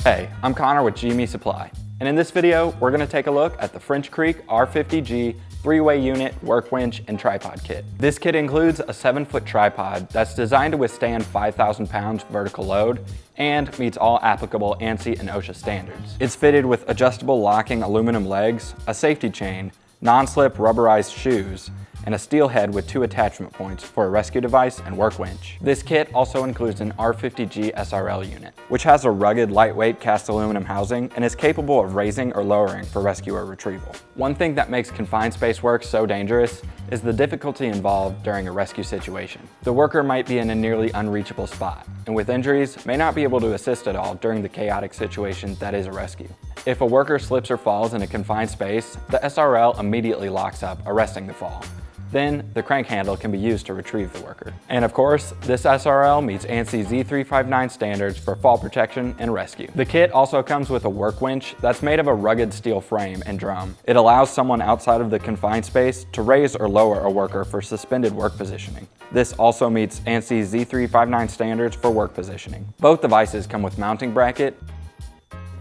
Hey, I'm Connor with GME Supply, and in this video, we're going to take a look at the French Creek R50G 3-way unit, work winch, and tripod kit. This kit includes a 7-foot tripod that's designed to withstand 5,000 pounds vertical load and meets all applicable ANSI and OSHA standards. It's fitted with adjustable locking aluminum legs, a safety chain, non-slip rubberized shoes, and a steel head with 2 attachment points for a rescue device and work winch. This kit also includes an R50G SRL unit, which has a rugged, lightweight cast aluminum housing and is capable of raising or lowering for rescue or retrieval. One thing that makes confined space work so dangerous is the difficulty involved during a rescue situation. The worker might be in a nearly unreachable spot, and with injuries, may not be able to assist at all during the chaotic situation that is a rescue. If a worker slips or falls in a confined space, the SRL immediately locks up, arresting the fall. Then, the crank handle can be used to retrieve the worker. And of course, this SRL meets ANSI Z359 standards for fall protection and rescue. The kit also comes with a work winch that's made of a rugged steel frame and drum. It allows someone outside of the confined space to raise or lower a worker for suspended work positioning. This also meets ANSI Z359 standards for work positioning. Both devices come with mounting bracket,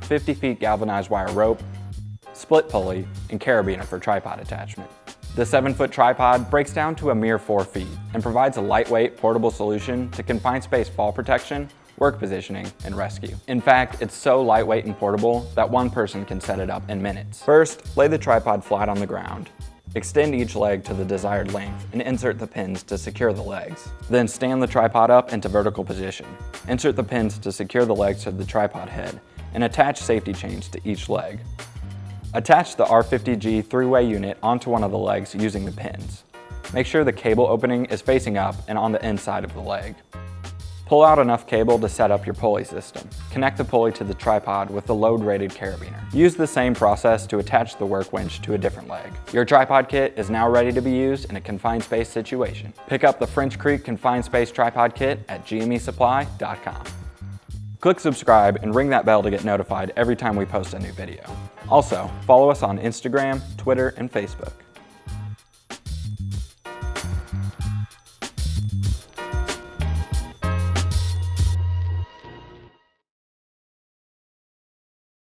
50 feet galvanized wire rope, split pulley, and carabiner for tripod attachment. The 7-foot tripod breaks down to a mere 4 feet and provides a lightweight, portable solution to confined space fall protection, work positioning, and rescue. In fact, it's so lightweight and portable that one person can set it up in minutes. First, lay the tripod flat on the ground. Extend each leg to the desired length and insert the pins to secure the legs. Then stand the tripod up into vertical position. Insert the pins to secure the legs to the tripod head and attach safety chains to each leg. Attach the R50G 3-way unit onto one of the legs using the pins. Make sure the cable opening is facing up and on the inside of the leg. Pull out enough cable to set up your pulley system. Connect the pulley to the tripod with the load-rated carabiner. Use the same process to attach the work winch to a different leg. Your tripod kit is now ready to be used in a confined space situation. Pick up the French Creek Confined Space Tripod Kit at gmesupply.com. Click subscribe and ring that bell to get notified every time we post a new video. Also, follow us on Instagram, Twitter, and Facebook.